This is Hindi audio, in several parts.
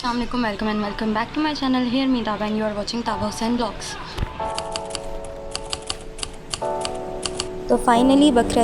अस्सलाम वालेकुम, welcome and welcome back to my channel. Here me Taba and you are watching Taba Hussain blogs. तो फाइनली बकरा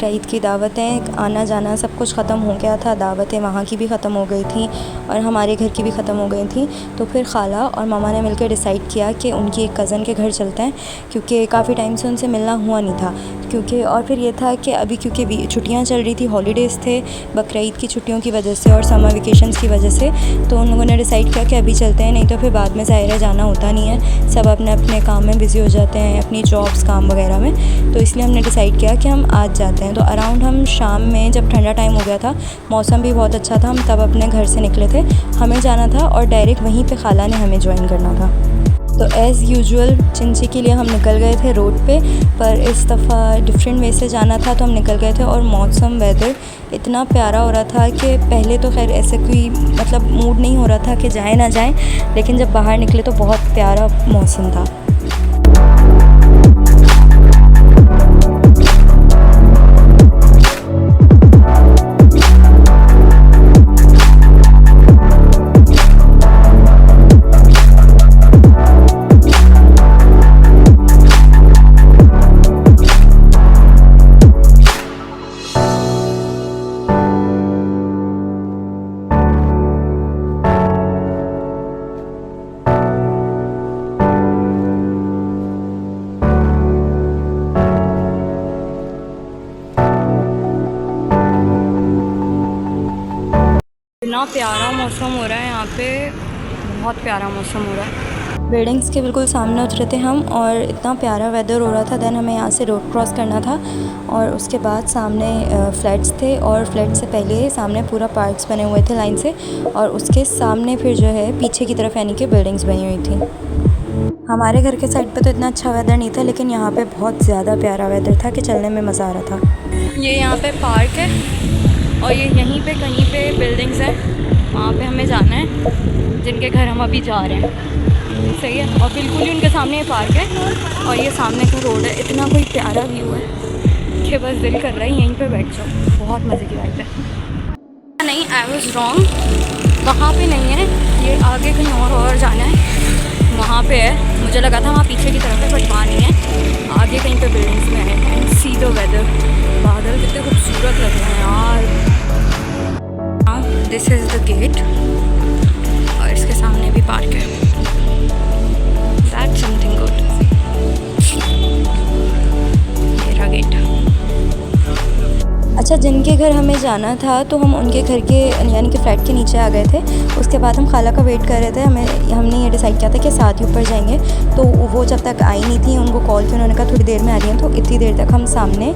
ईद की दावतें, आना जाना सब कुछ ख़त्म हो गया था। दावतें वहाँ की भी ख़त्म हो गई थी और हमारे घर की भी ख़त्म हो गई थी। तो फिर खाला और मामा ने मिलकर डिसाइड किया कि उनकी एक कज़न के घर चलते हैं, क्योंकि काफ़ी टाइम से उनसे मिलना हुआ नहीं था। और फिर ये था कि अभी क्योंकि छुट्टियाँ चल रही थी, हॉलीडेज़ थे बकरा ईद की छुट्टियों की वजह से और समर वेकेशंस की वजह से, तो उन लोगों ने डिसाइड किया कि अभी चलते हैं, नहीं तो फिर बाद में ज़ाहिर है जाना होता नहीं है। सब अपने अपने काम में बिज़ी हो जाते हैं, अपनी जॉब्स काम वगैरह में। तो इसलिए हमने डिसाइड किया कि हम आज जाते हैं। तो अराउंड हम शाम में, जब ठंडा टाइम हो गया था, मौसम भी बहुत अच्छा था, हम तब अपने घर से निकले थे। हमें जाना था और डायरेक्ट वहीं पे खाला ने हमें ज्वाइन करना था। तो एज़ यूजुअल चिंची के लिए हम निकल गए थे रोड पे, पर इस दफ़ा डिफरेंट वे से जाना था तो हम निकल गए थे। और मौसम वेदर इतना प्यारा हो रहा था कि पहले तो खैर ऐसे कोई मतलब मूड नहीं हो रहा था कि जाएं ना जाएं, लेकिन जब बाहर निकले तो बहुत प्यारा मौसम था। इतना प्यारा मौसम हो रहा है यहाँ पे, बहुत प्यारा मौसम हो रहा है। बिल्डिंग्स के बिल्कुल सामने उतरे थे हम और इतना प्यारा वेदर हो रहा था। देन हमें यहाँ से रोड क्रॉस करना था और उसके बाद सामने फ्लैट्स थे और फ्लैट से पहले सामने पूरा पार्क्स बने हुए थे लाइन से, और उसके सामने फिर जो है पीछे की तरफ यानी कि बिल्डिंग्स बनी हुई थी। हमारे घर के साइड पे तो इतना अच्छा वेदर नहीं था, लेकिन यहाँ पे बहुत ज़्यादा प्यारा वेदर था कि चलने में मज़ा आ रहा था। ये यहाँ पे पार्क है और ये यहीं पे कहीं पे बिल्डिंग्स हैं, वहाँ पे हमें जाना है, जिनके घर हम अभी जा रहे हैं। सही है। और बिल्कुल ही उनके सामने ये पार्क है और ये सामने का रोड है। इतना कोई प्यारा व्यू है कि बस दिल कर रहा है यहीं पे बैठ जाओ। बहुत मज़े की बात है। नहीं, आई वॉज रॉन्ग, वहाँ पे नहीं है, ये आगे कहीं और जाना है, वहाँ पे है। मुझे लगा था वहाँ पीछे की तरफ है, बट वहाँ नहीं है, आगे कहीं पे बिल्डिंग्स में है। एंड सी द वेदर, बादल कितने खूबसूरत लग रहे हैं यार। दिस इज़ द गेट और इसके सामने भी पार्क है। That's something good. मेरा गेट। अच्छा, जिनके घर हमें जाना था तो हम उनके घर के यानी कि फ्लैट के नीचे आ गए थे। उसके बाद हम खाला का वेट कर रहे थे। हमने ये डिसाइड किया था कि साथ ही ऊपर जाएंगे, तो वो जब तक आई नहीं थी उनको कॉल किया, उन्होंने कहा थोड़ी देर में आ रही हैं। तो इतनी देर तक हम सामने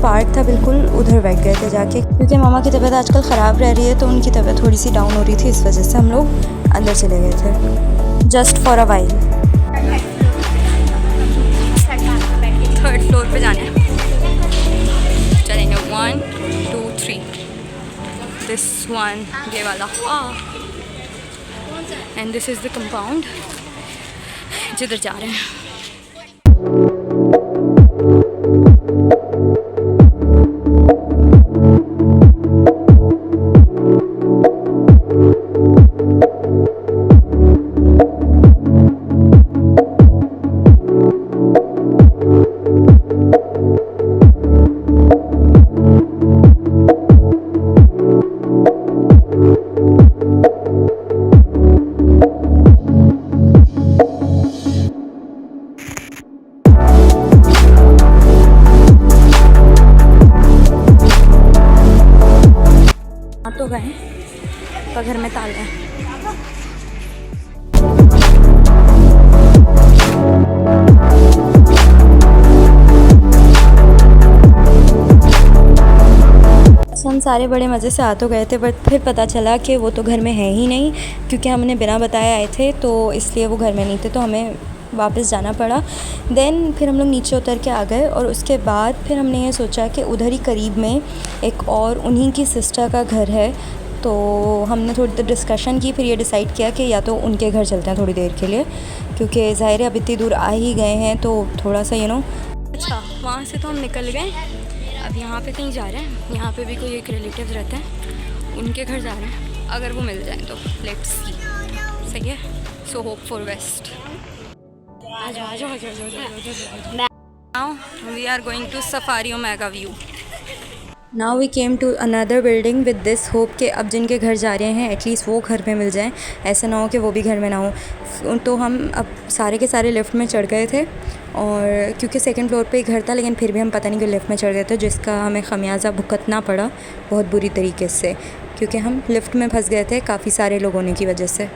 पार्क था बिल्कुल, उधर बैठ गए थे जाके, क्योंकि मामा की तबीयत आजकल ख़राब रह रही है, तो उनकी तबीयत थोड़ी सी डाउन हो रही थी, इस वजह से हम लोग अंदर चले गए थे just for a while. Third floor पे जाना है, चलेंगे 1 2 3, दिस वन, ये वाला, and this is the compound जिधर जा रहे हैं। तो गए पर घर में ताला है। हम सारे बड़े मज़े से आ तो गए थे, बट फिर पता चला कि वो तो घर में है ही नहीं, क्योंकि हमने बिना बताए आए थे, तो इसलिए वो घर में नहीं थे, तो हमें वापस जाना पड़ा। देन फिर हम लोग नीचे उतर के आ गए और उसके बाद फिर हमने ये सोचा कि उधर ही करीब में एक और उन्हीं की सिस्टर का घर है, तो हमने थोड़ी देर डिस्कशन की, फिर ये डिसाइड किया कि या तो उनके घर चलते हैं थोड़ी देर के लिए, क्योंकि ज़ाहिर है अब इतनी दूर आ ही गए हैं तो थोड़ा सा अच्छा, वहाँ से तो हम निकल गए, अब यहाँ पे कहीं जा रहे हैं। यहाँ पे भी कोई एक रिलेटिव रहते हैं, उनके घर जा रहे हैं, अगर वो मिल जाए तो लेट्स सी। चाहिए, so hope for best. Now we are going to Safari Omega View. Now we came to another building with this hope कि अब जिनके घर जा रहे हैं एटलीस्ट वो घर पे मिल जाएं, ऐसा ना हो कि वो भी घर में ना हो। तो हम अब सारे के सारे लिफ्ट में चढ़ गए थे, और क्योंकि सेकंड फ्लोर पे ही घर था, लेकिन फिर भी हम पता नहीं क्यों लिफ्ट में चढ़ गए थे, जिसका हमें खमियाजा भुगतना पड़ा बहुत बुरी तरीके से, क्योंकि हम लिफ्ट में फंस गए थे काफ़ी सारे लोग होने की वजह से।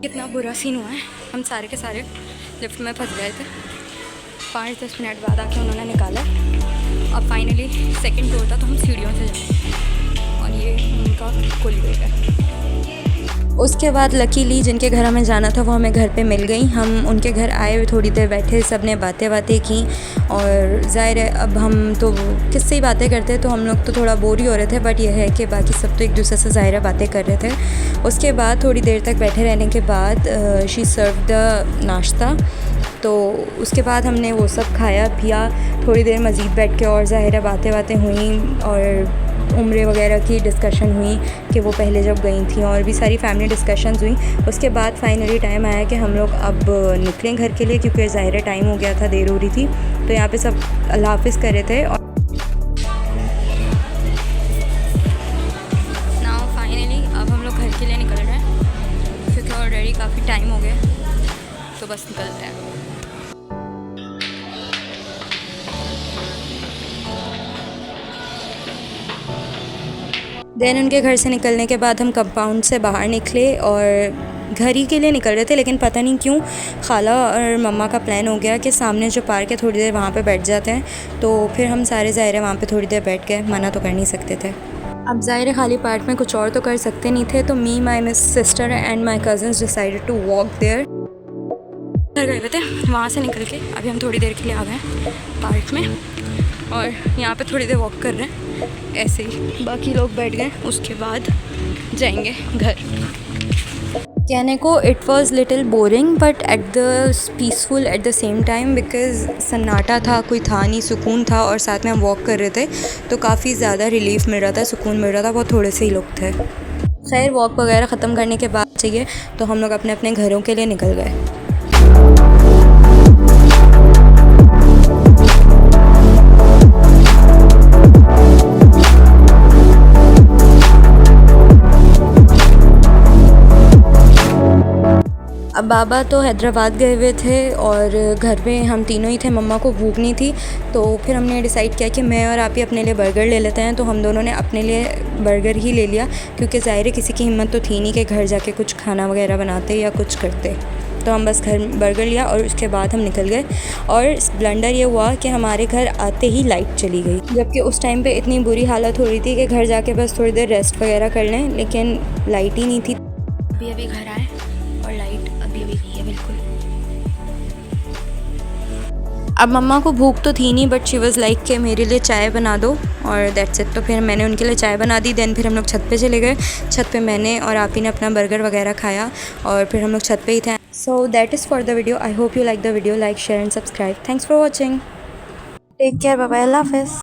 कितना बुरा सीन हुआ है, हम सारे के सारे लिफ्ट में फंस गए थे। 5-10 मिनट बाद आके उन्होंने निकाला। अब फाइनली सेकंड फ्लोर था, तो हम सीढ़ियों से जाए, और ये उनका कुल गेट है। उसके बाद लकीली जिनके घर हमें जाना था वो हमें घर पे मिल गई। हम उनके घर आए हुए, थोड़ी देर बैठे, सब ने बातें की, और ज़ाहिर है अब हम तो किससे ही बातें करते, तो हम लोग तो थोड़ा बोर ही हो रहे थे, बट यह है कि बाकी सब तो एक दूसरे से ज़ाहिर है बातें कर रहे थे। उसके बाद थोड़ी देर तक बैठे रहने के बाद शी सर्व द नाश्ता, तो उसके बाद हमने वो सब खाया पिया, थोड़ी देर मज़ीद बैठ के, और ज़ाहिर है बातें हुई, और उम्र वगैरह की डिस्कशन हुई कि वो पहले जब गई थी, और भी सारी फैमिली डिस्कशंस हुई। उसके बाद फाइनली टाइम आया कि हम लोग अब निकलें घर के लिए, क्योंकि ज़ाहिर है टाइम हो गया था, देर हो रही थी। तो यहाँ पे सब अल्लाह हाफ़िज़ कर रहे थे, और नाउ फाइनली अब हम लोग घर के लिए निकल रहे हैं, क्योंकि ऑलरेडी काफ़ी टाइम हो गया, तो बस निकलते हैं। देन उनके घर से निकलने के बाद हम कंपाउंड से बाहर निकले और घर ही के लिए निकल रहे थे, लेकिन पता नहीं क्यों खाला और मम्मा का प्लान हो गया कि सामने जो पार्क है थोड़ी देर वहाँ पे बैठ जाते हैं। तो फिर हम सारे ज़ाहिर वहाँ पे थोड़ी देर बैठ गए, मना तो कर नहीं सकते थे। अब ज़ाहिर खाली पार्क में कुछ और तो कर सकते नहीं थे, तो me my sister and my cousins decided to walk there. घर गए हुए थे, वहाँ से निकल के अभी हम थोड़ी देर के लिए आ गए पार्क में, और यहाँ पे थोड़ी देर वॉक कर रहे हैं ऐसे ही। बाकी लोग बैठ गए, उसके बाद जाएंगे घर। कहने को it was little boring but at the peaceful at the same time, because सन्नाटा था, कोई था नहीं, सुकून था, और साथ में हम वॉक कर रहे थे, तो काफ़ी ज़्यादा रिलीफ मिल रहा था, सुकून मिल रहा था। बहुत थोड़े से ही लोग थे। खैर वॉक वगैरह ख़त्म करने के बाद चाहिए तो हम लोग अपने अपने घरों के लिए निकल गए। अब बाबा तो हैदराबाद गए हुए थे, और घर पे हम तीनों ही थे। मम्मा को भूख नहीं थी, तो फिर हमने डिसाइड किया कि मैं और आप ही अपने लिए बर्गर ले लेते हैं। तो हम दोनों ने अपने लिए बर्गर ही ले लिया, क्योंकि ज़ाहिर है किसी की हिम्मत तो थी नहीं कि घर जाके कुछ खाना वगैरह बनाते या कुछ करते। तो हम बस घर बर्गर लिया, और उसके बाद हम निकल गए। और ब्लंडर ये हुआ कि हमारे घर आते ही लाइट चली गई, जबकि उस टाइम पे इतनी बुरी हालत हो रही थी कि घर जाके बस थोड़ी देर रेस्ट वगैरह कर लें, लेकिन लाइट ही नहीं थी। अभी घर आए और लाइट अभी गई है बिल्कुल। अब मम्मा को भूख तो थी नहीं, बट शी वाज़ लाइक कि मेरे लिए चाय बना दो, और दैट्स इट। तो फिर मैंने उनके लिए चाय बना दी। देन फिर हम लोग छत पे चले गए। छत पे मैंने और आप ही ने अपना बर्गर वगैरह खाया, और फिर हम लोग छत पे ही थे। So that is for the video. I hope you like the video. Like share and subscribe. Thanks for watching. Take care, bye bye, अल्लाह हाफ़िज़।